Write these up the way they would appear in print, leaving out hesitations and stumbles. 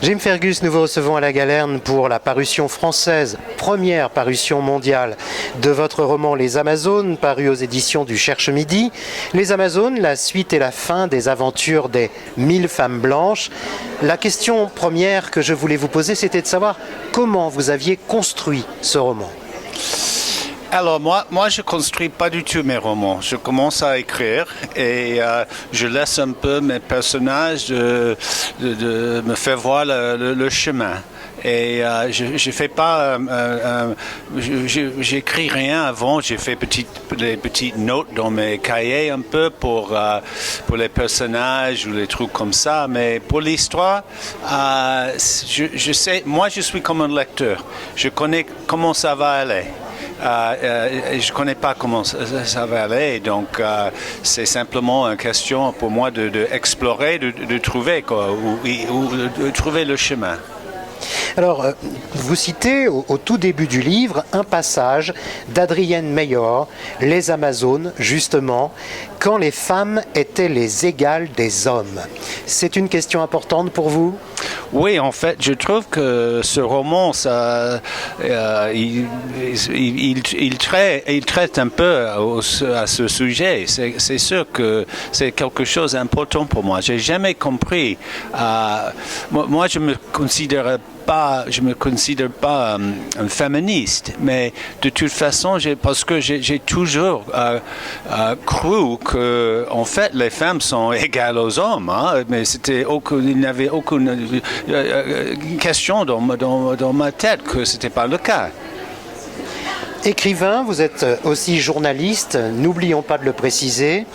Jim Fergus, nous vous recevons à la Galerne pour la parution française, première parution mondiale de votre roman Les Amazones, paru aux éditions du Cherche Midi. Les Amazones, la suite et la fin des aventures des 1000 femmes blanches. La question première que je voulais vous poser, c'était de savoir comment vous aviez construit ce roman. Alors moi je construis pas du tout mes romans. Je commence à écrire et je laisse un peu mes personnages de me faire voir le chemin. Et je fais pas, j'écris rien avant. J'ai fait des petites notes dans mes cahiers un peu pour les personnages ou les trucs comme ça. Mais pour l'histoire, je sais, moi je suis comme un lecteur. Je connais comment ça va aller. Je ne connais pas comment ça va aller, donc c'est simplement une question pour moi d'explorer, de trouver quoi, ou de trouver le chemin. Alors, vous citez au tout début du livre un passage d'Adrienne Mayor, Les Amazones, justement, quand les femmes étaient les égales des hommes. C'est une question importante pour vous ? Oui, en fait, je trouve que ce roman, il traite un peu à ce sujet. C'est sûr que c'est quelque chose d'important pour moi. J'ai jamais compris. Moi, je me considère pas un féministe, mais de toute façon, parce que j'ai toujours cru que, en fait, les femmes sont égales aux hommes, hein, mais il n'y avait aucune question dans ma tête que c'était pas le cas. Écrivain, vous êtes aussi journaliste, n'oublions pas de le préciser.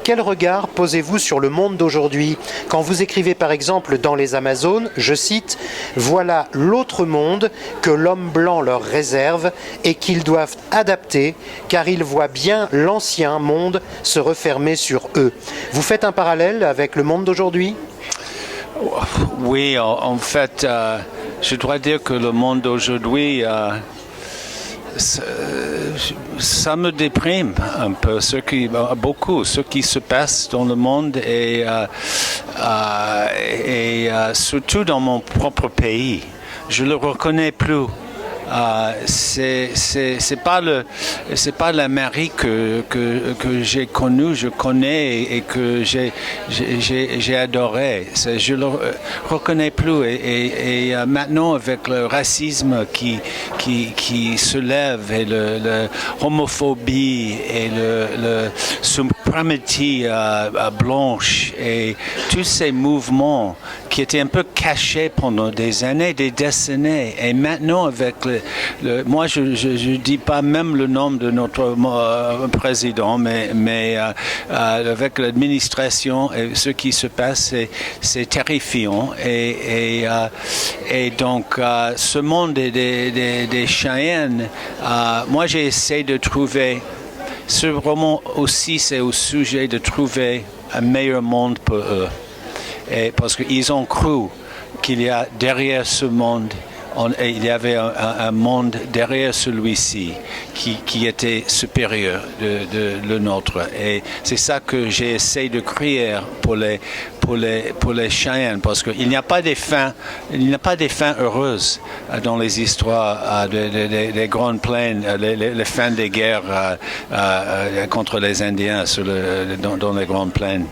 Quel regard posez-vous sur le monde d'aujourd'hui ? Quand vous écrivez par exemple dans Les Amazones, je cite « Voilà l'autre monde que l'homme blanc leur réserve et qu'ils doivent adapter car ils voient bien l'ancien monde se refermer sur eux ». Vous faites un parallèle avec le monde d'aujourd'hui ? Oui, en fait, je dois dire que le monde d'aujourd'hui... ça me déprime un peu, ce qui se passe dans le monde et surtout dans mon propre pays. Je le reconnais plus. C'est pas l'Amérique que j'ai connue, je connais et que j'ai adoré. Je le reconnais plus et maintenant avec le racisme qui se lève et le homophobie et le suprématie blanche et tous ces mouvements qui étaient un peu cachés pendant des années, des décennies et maintenant avec moi, je dis pas même le nom de notre président, mais avec l'administration et ce qui se passe, c'est terrifiant. Et donc, ce monde des Cheyennes, moi, j'ai essayé de trouver. Ce roman aussi, c'est au sujet de trouver un meilleur monde pour eux, et parce qu'ils ont cru qu'il y a derrière ce monde. Il y avait un monde derrière celui-ci qui était supérieur de le nôtre. Et c'est ça que j'ai essayé de créer pour les Cheyennes, parce qu'il n'y a pas des fins heureuses dans les histoires des grandes plaines, les fins des guerres contre les Indiens dans les grandes plaines.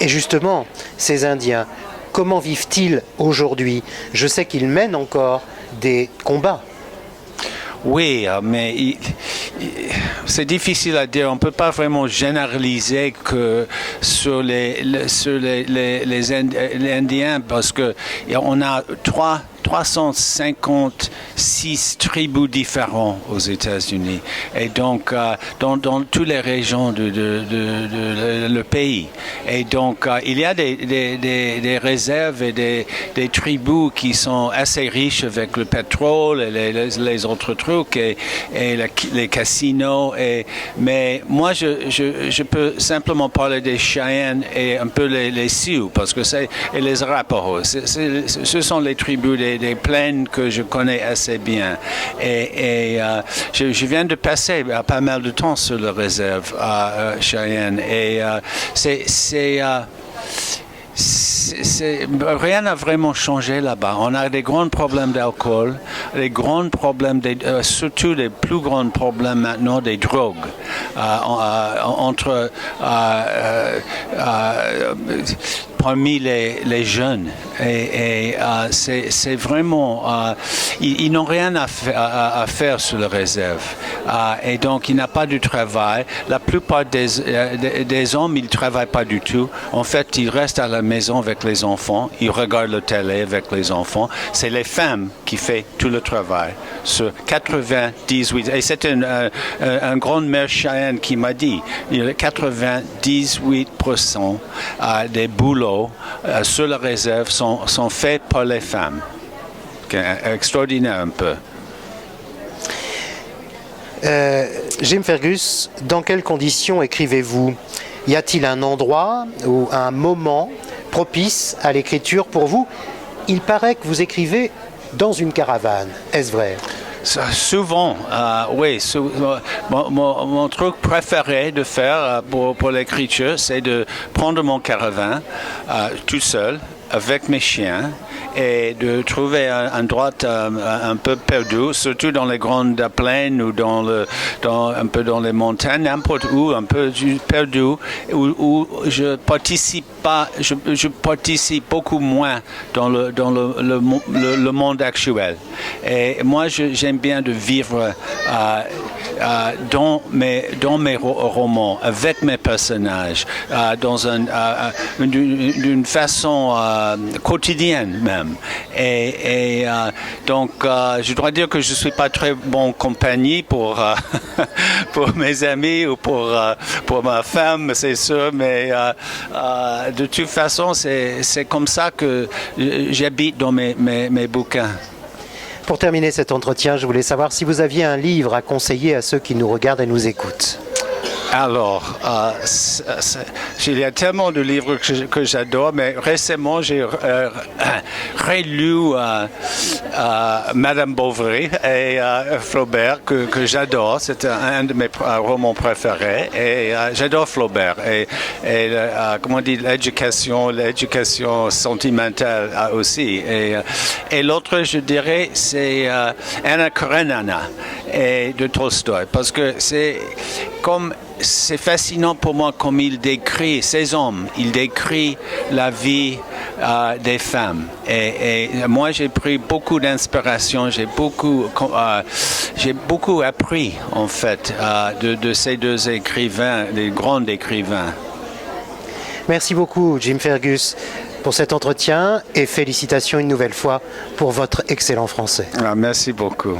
Et justement, ces Indiens, comment vivent-ils aujourd'hui ? Je sais qu'ils mènent encore des combats. Oui, mais c'est difficile à dire. On ne peut pas vraiment généraliser que sur les Indiens parce qu'on a 356 tribus différentes aux États-Unis et donc dans toutes les régions de le pays. Et donc il y a des réserves et des tribus qui sont assez riches avec le pétrole et les autres trucs et les casinos. Mais moi je peux simplement parler des Cheyennes et un peu les Sioux parce que et les Arapaho. Ce sont les tribus des plaines que je connais assez bien. Et je viens de passer pas mal de temps sur la réserve à Cheyenne. Et c'est rien n'a vraiment changé là-bas. On a des grands problèmes d'alcool, des grands problèmes, surtout des plus grands problèmes maintenant des drogues parmi les jeunes. Et c'est vraiment... ils n'ont rien à faire sur la réserve. Et donc, il n'y a pas de travail. La plupart des hommes, ils ne travaillent pas du tout. En fait, ils restent à la maison avec les enfants. Ils regardent la télé avec les enfants. C'est les femmes qui font tout le travail. Sur 98... Et c'est un grand mère Cheyenne qui m'a dit, 98% des boulots sur la réserve sont faits par les femmes. Extraordinaire un peu. Jim Fergus, dans quelles conditions écrivez-vous? Y a-t-il un endroit ou un moment propice à l'écriture pour vous? Il paraît que vous écrivez dans une caravane. Est-ce vrai? Souvent, oui. Mon truc préféré de faire pour l'écriture, c'est de prendre mon caravane tout seul, avec mes chiens, et de trouver un endroit un peu perdu, surtout dans les grandes plaines ou un peu dans les montagnes, n'importe où, un peu perdu, où je participe beaucoup moins dans le monde actuel. Et moi, j'aime bien de vivre dans mes romans, avec mes personnages, d'une façon quotidienne même. Donc, je dois dire que je ne suis pas très bonne compagnie pour mes amis ou pour ma femme, c'est sûr, mais de toute façon, c'est comme ça que j'habite dans mes bouquins. Pour terminer cet entretien, je voulais savoir si vous aviez un livre à conseiller à ceux qui nous regardent et nous écoutent. Alors, il y a tellement de livres que j'adore, mais récemment, j'ai relu Madame Bovary et Flaubert, que j'adore. C'est un de mes romans préférés. Et j'adore Flaubert. Et comment on dit, l'éducation sentimentale aussi. Et l'autre, je dirais, c'est Anna Karenina de Tolstoï. Parce que c'est fascinant pour moi comme il décrit ces hommes, il décrit la vie des femmes. Et moi, j'ai pris beaucoup d'inspiration, j'ai beaucoup appris, en fait, de ces deux écrivains, des grands écrivains. Merci beaucoup, Jim Fergus, pour cet entretien et félicitations une nouvelle fois pour votre excellent français. Merci beaucoup.